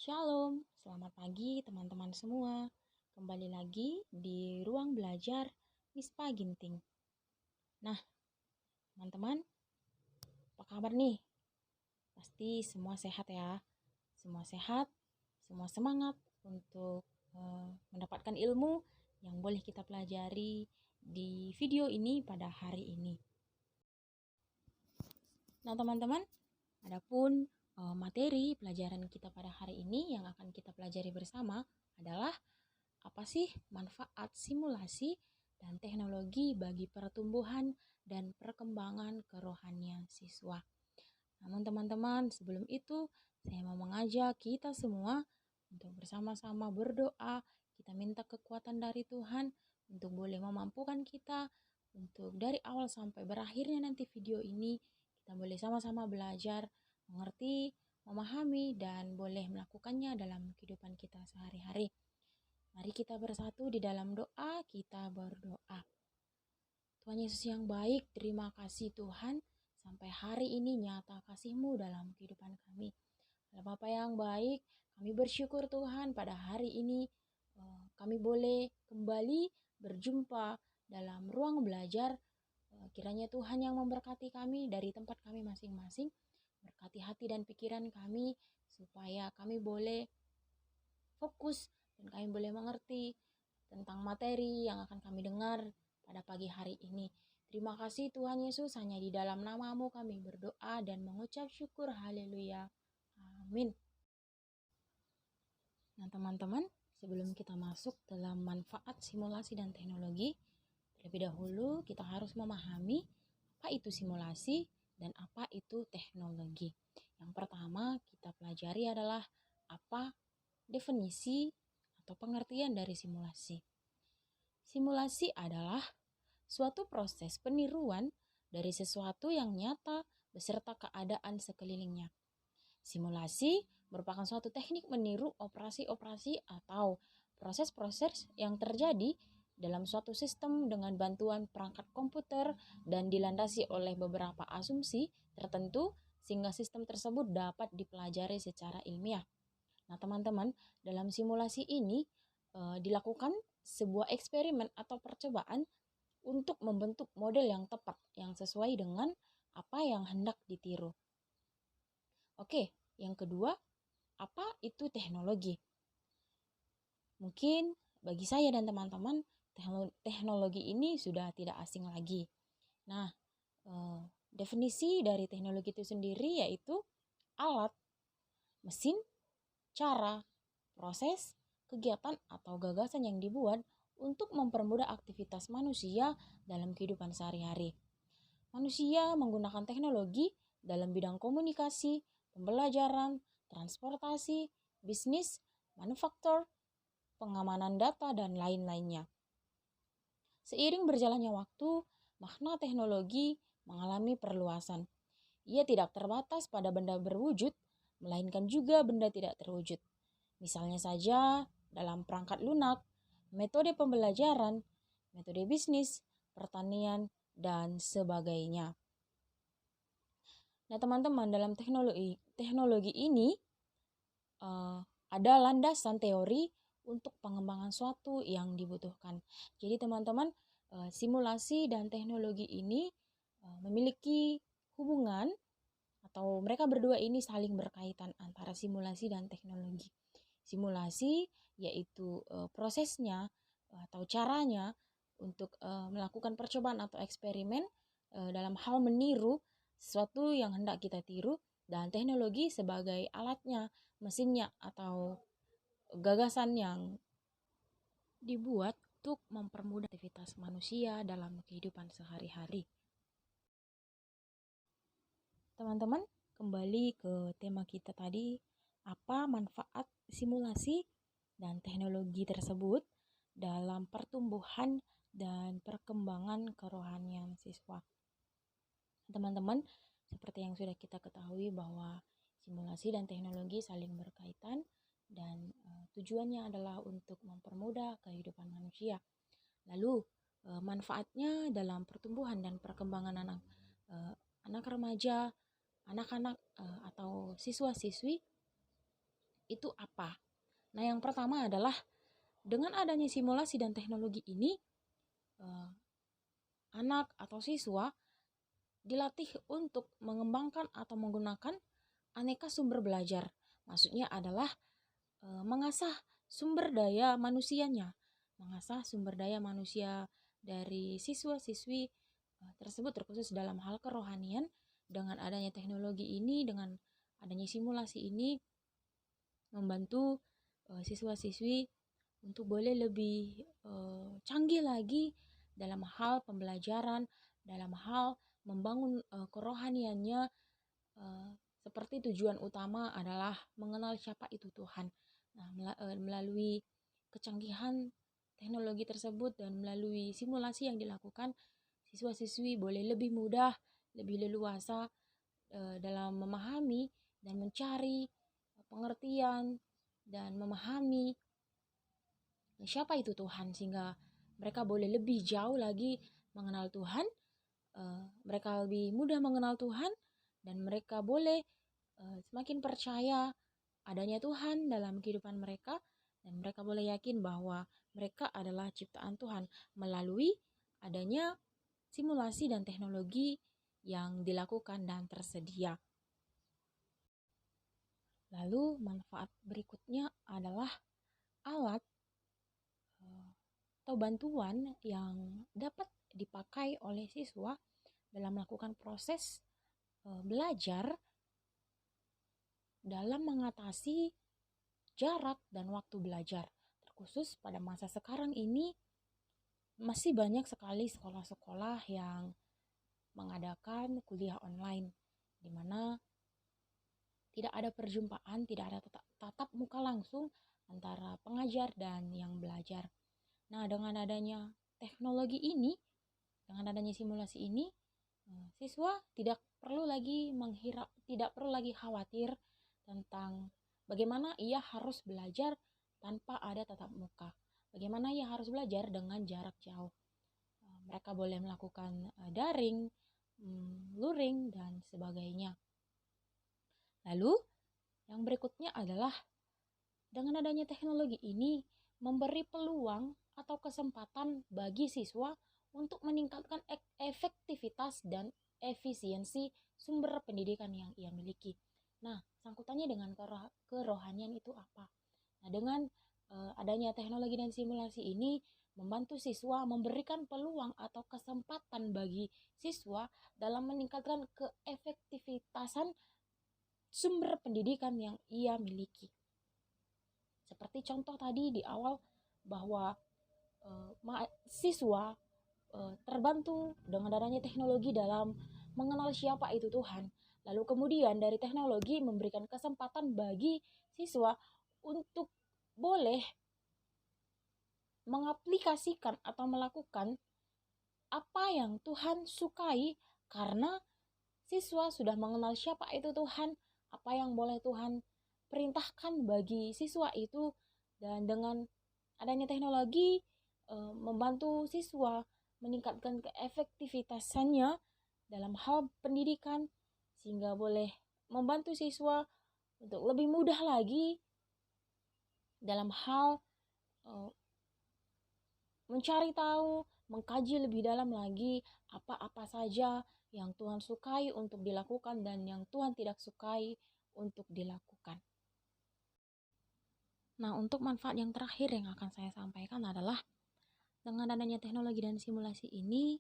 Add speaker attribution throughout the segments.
Speaker 1: Shalom, selamat pagi teman-teman semua. Kembali lagi di ruang belajar Mispa Ginting. Nah, teman-teman, apa kabar nih? Pasti semua sehat ya. Semua sehat, semua semangat untuk mendapatkan ilmu yang boleh kita pelajari di video ini pada hari ini. Nah, teman-teman, adapun materi pelajaran kita pada hari ini yang akan kita pelajari bersama adalah apa sih manfaat simulasi dan teknologi bagi pertumbuhan dan perkembangan kerohanian siswa. Namun teman-teman, sebelum itu saya mau mengajak kita semua untuk bersama-sama berdoa. Kita minta kekuatan dari Tuhan untuk boleh memampukan kita untuk dari awal sampai berakhirnya nanti video ini kita boleh sama-sama belajar, mengerti, memahami, dan boleh melakukannya dalam kehidupan kita sehari-hari. Mari kita bersatu di dalam doa, kita berdoa. Tuhan Yesus yang baik, terima kasih Tuhan, sampai hari ini nyata kasih-Mu dalam kehidupan kami. Bapa yang baik, kami bersyukur Tuhan pada hari ini kami boleh kembali berjumpa dalam ruang belajar. Kiranya Tuhan yang memberkati kami dari tempat kami masing-masing, berkati hati dan pikiran kami, supaya kami boleh fokus dan kami boleh mengerti tentang materi yang akan kami dengar pada pagi hari ini. Terima kasih Tuhan Yesus, hanya di dalam nama-Mu kami berdoa dan mengucap syukur. Haleluya. Amin. Nah teman-teman, sebelum kita masuk dalam manfaat simulasi dan teknologi, terlebih dahulu kita harus memahami apa itu simulasi dan apa itu teknologi. Yang pertama kita pelajari adalah apa definisi atau pengertian dari simulasi. Simulasi adalah suatu proses peniruan dari sesuatu yang nyata beserta keadaan sekelilingnya. Simulasi merupakan suatu teknik meniru operasi-operasi atau proses-proses yang terjadi dalam suatu sistem dengan bantuan perangkat komputer dan dilandasi oleh beberapa asumsi tertentu sehingga sistem tersebut dapat dipelajari secara ilmiah. Nah, teman-teman, dalam simulasi ini dilakukan sebuah eksperimen atau percobaan untuk membentuk model yang tepat, yang sesuai dengan apa yang hendak ditiru. Oke, yang kedua, apa itu teknologi? Mungkin bagi saya dan teman-teman, teknologi ini sudah tidak asing lagi. Nah, definisi dari teknologi itu sendiri yaitu alat, mesin, cara, proses, kegiatan, atau gagasan yang dibuat untuk mempermudah aktivitas manusia dalam kehidupan sehari-hari. Manusia menggunakan teknologi dalam bidang komunikasi, pembelajaran, transportasi, bisnis, manufaktur, pengamanan data, dan lain-lainnya. Seiring berjalannya waktu, makna teknologi mengalami perluasan. Ia tidak terbatas pada benda berwujud, melainkan juga benda tidak terwujud. Misalnya saja dalam perangkat lunak, metode pembelajaran, metode bisnis, pertanian, dan sebagainya. Nah teman-teman, dalam teknologi ini ada landasan teori untuk pengembangan suatu yang dibutuhkan. Jadi teman-teman, simulasi dan teknologi ini memiliki hubungan atau mereka berdua ini saling berkaitan antara simulasi dan teknologi. Simulasi yaitu prosesnya atau caranya untuk melakukan percobaan atau eksperimen dalam hal meniru sesuatu yang hendak kita tiru, dan teknologi sebagai alatnya, mesinnya, atau gagasan yang dibuat untuk mempermudah aktivitas manusia dalam kehidupan sehari-hari. Teman-teman, kembali ke tema kita tadi, apa manfaat simulasi dan teknologi tersebut dalam pertumbuhan dan perkembangan kerohanian siswa. Teman-teman, seperti yang sudah kita ketahui bahwa simulasi dan teknologi saling berkaitan dan tujuannya adalah untuk mempermudah kehidupan manusia. Lalu manfaatnya dalam pertumbuhan dan perkembangan anak remaja, anak-anak atau siswa-siswi itu apa? Nah, yang pertama adalah dengan adanya simulasi dan teknologi ini, anak atau siswa dilatih untuk mengembangkan atau menggunakan aneka sumber belajar. Maksudnya adalah mengasah sumber daya manusianya, mengasah sumber daya manusia dari siswa-siswi tersebut, terkhusus dalam hal kerohanian. Dengan adanya teknologi ini, dengan adanya simulasi ini, membantu siswa-siswi untuk boleh lebih canggih lagi dalam hal pembelajaran, dalam hal membangun kerohaniannya, seperti tujuan utama adalah mengenal siapa itu Tuhan. Nah, melalui kecanggihan teknologi tersebut dan melalui simulasi yang dilakukan, siswa-siswi boleh lebih mudah, lebih leluasa dalam memahami dan mencari pengertian dan memahami siapa itu Tuhan, sehingga mereka boleh lebih jauh lagi mengenal Tuhan, mereka lebih mudah mengenal Tuhan, dan mereka boleh semakin percaya adanya Tuhan dalam kehidupan mereka, dan mereka boleh yakin bahwa mereka adalah ciptaan Tuhan melalui adanya simulasi dan teknologi yang dilakukan dan tersedia. Lalu manfaat berikutnya adalah alat atau bantuan yang dapat dipakai oleh siswa dalam melakukan proses belajar dalam mengatasi jarak dan waktu belajar. Terkhusus pada masa sekarang ini, masih banyak sekali sekolah-sekolah yang mengadakan kuliah online, di mana tidak ada perjumpaan, tidak ada tatap muka langsung antara pengajar dan yang belajar. Nah, dengan adanya teknologi ini, dengan adanya simulasi ini, siswa tidak perlu lagi khawatir tentang bagaimana ia harus belajar tanpa ada tatap muka. Bagaimana ia harus belajar dengan jarak jauh. Mereka boleh melakukan daring, luring, dan sebagainya. Lalu, yang berikutnya adalah dengan adanya teknologi ini memberi peluang atau kesempatan bagi siswa untuk meningkatkan efektivitas dan efisiensi sumber pendidikan yang ia miliki. Nah, sangkutannya dengan kerohanian itu apa? Nah, dengan adanya teknologi dan simulasi ini membantu siswa, memberikan peluang atau kesempatan bagi siswa dalam meningkatkan keefektivitasan sumber pendidikan yang ia miliki. Seperti contoh tadi di awal bahwa siswa terbantu dengan adanya teknologi dalam mengenal siapa itu Tuhan. Lalu kemudian dari teknologi memberikan kesempatan bagi siswa untuk boleh mengaplikasikan atau melakukan apa yang Tuhan sukai, karena siswa sudah mengenal siapa itu Tuhan, apa yang boleh Tuhan perintahkan bagi siswa itu, dan dengan adanya teknologi membantu siswa meningkatkan keefektivitasannya dalam hal pendidikan, sehingga boleh membantu siswa untuk lebih mudah lagi dalam hal mencari tahu, mengkaji lebih dalam lagi apa-apa saja yang Tuhan sukai untuk dilakukan dan yang Tuhan tidak sukai untuk dilakukan. Nah, untuk manfaat yang terakhir yang akan saya sampaikan adalah dengan adanya teknologi dan simulasi ini,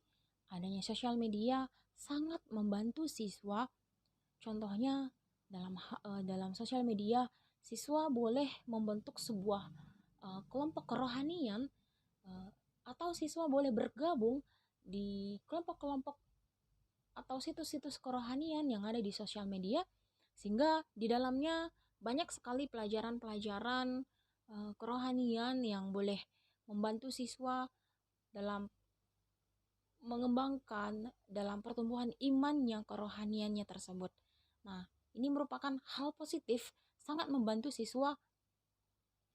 Speaker 1: adanya sosial media sangat membantu siswa. Contohnya dalam sosial media, siswa boleh membentuk sebuah kelompok kerohanian, atau siswa boleh bergabung di kelompok-kelompok atau situs-situs kerohanian yang ada di sosial media, sehingga di dalamnya banyak sekali pelajaran-pelajaran kerohanian yang boleh membantu siswa dalam mengembangkan dalam pertumbuhan imannya, kerohaniannya tersebut. Nah, ini merupakan hal positif, sangat membantu siswa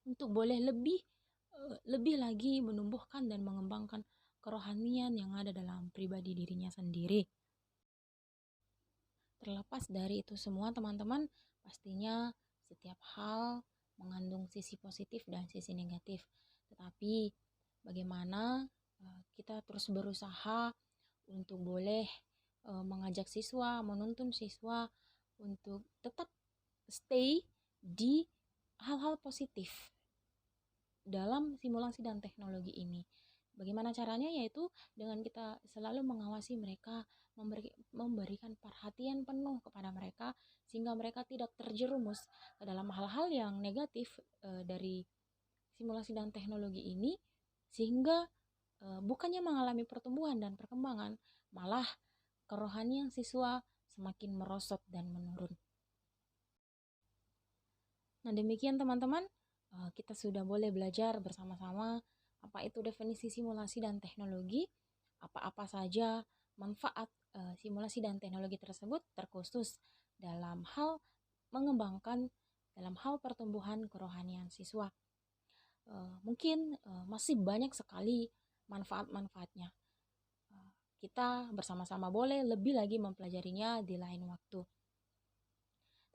Speaker 1: untuk boleh lebih lagi menumbuhkan dan mengembangkan kerohanian yang ada dalam pribadi dirinya sendiri. Terlepas dari itu semua, teman-teman, pastinya setiap hal mengandung sisi positif dan sisi negatif. Tetapi bagaimana kita terus berusaha untuk boleh mengajak siswa, menuntun siswa untuk tetap stay di hal-hal positif dalam simulasi dan teknologi ini. Bagaimana caranya? Yaitu dengan kita selalu mengawasi mereka, memberikan perhatian penuh kepada mereka, sehingga mereka tidak terjerumus ke dalam hal-hal yang negatif dari simulasi dan teknologi ini, sehingga bukannya mengalami pertumbuhan dan perkembangan, malah kerohanian siswa semakin merosot dan menurun. Nah, demikian teman-teman, kita sudah boleh belajar bersama-sama apa itu definisi simulasi dan teknologi, apa-apa saja manfaat simulasi dan teknologi tersebut, terkhusus dalam hal mengembangkan, dalam hal pertumbuhan kerohanian siswa. Mungkin masih banyak sekali manfaat-manfaatnya. Kita bersama-sama boleh lebih lagi mempelajarinya di lain waktu.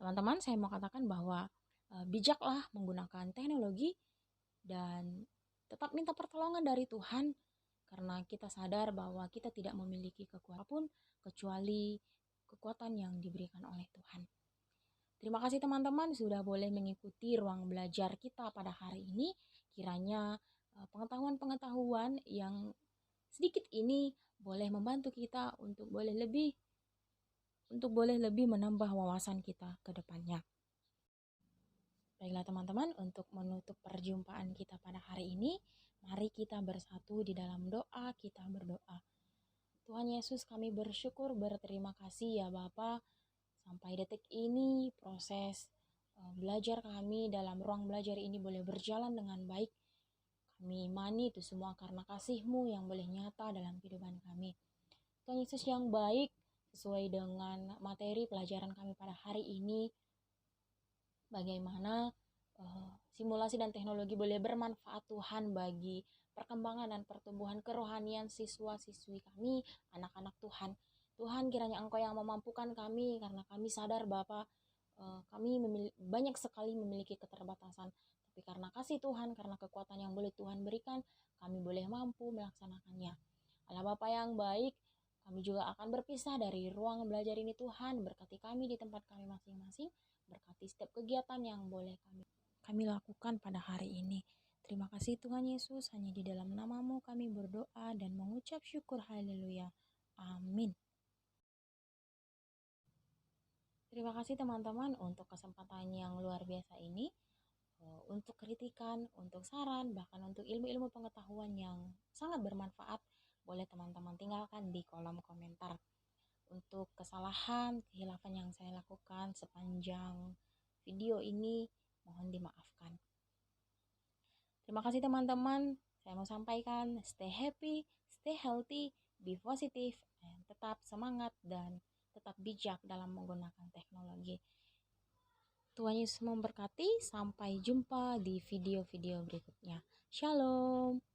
Speaker 1: Teman-teman, saya mau katakan bahwa bijaklah menggunakan teknologi dan tetap minta pertolongan dari Tuhan, karena kita sadar bahwa kita tidak memiliki kekuatan pun kecuali kekuatan yang diberikan oleh Tuhan. Terima kasih teman-teman sudah boleh mengikuti ruang belajar kita pada hari ini. Kiranya pengetahuan-pengetahuan yang sedikit ini boleh membantu kita untuk boleh lebih menambah wawasan kita ke depannya. Baiklah teman-teman, untuk menutup perjumpaan kita pada hari ini, mari kita bersatu di dalam doa. Kita berdoa. Tuhan Yesus, kami bersyukur, berterima kasih ya Bapa. Sampai detik ini proses belajar kami dalam ruang belajar ini boleh berjalan dengan baik. Kami imani itu semua karena kasih-Mu yang boleh nyata dalam kehidupan kami. Tuhan Yesus yang baik, sesuai dengan materi pelajaran kami pada hari ini, bagaimana simulasi dan teknologi boleh bermanfaat Tuhan bagi perkembangan dan pertumbuhan kerohanian siswa-siswi kami, anak-anak Tuhan. Tuhan, kiranya Engkau yang memampukan kami, karena kami sadar Bapa, kami banyak sekali memiliki keterbatasan. Tapi karena kasih Tuhan, karena kekuatan yang boleh Tuhan berikan, kami boleh mampu melaksanakannya. Allah Bapa yang baik, kami juga akan berpisah dari ruang belajar ini Tuhan. Berkati kami di tempat kami masing-masing. Berkati setiap kegiatan yang boleh kami lakukan pada hari ini. Terima kasih Tuhan Yesus, hanya di dalam nama-Mu kami berdoa dan mengucap syukur. Haleluya. Amin. Terima kasih teman-teman untuk kesempatan yang luar biasa ini, untuk kritikan, untuk saran, bahkan untuk ilmu-ilmu pengetahuan yang sangat bermanfaat, boleh teman-teman tinggalkan di kolom komentar. Untuk kesalahan, kehilafan yang saya lakukan sepanjang video ini, mohon dimaafkan. Terima kasih teman-teman, saya mau sampaikan stay happy, stay healthy, be positive, dan tetap semangat dan tetap bijak dalam menggunakan teknologi. Tuhan Yesus memberkati, sampai jumpa di video-video berikutnya. Shalom.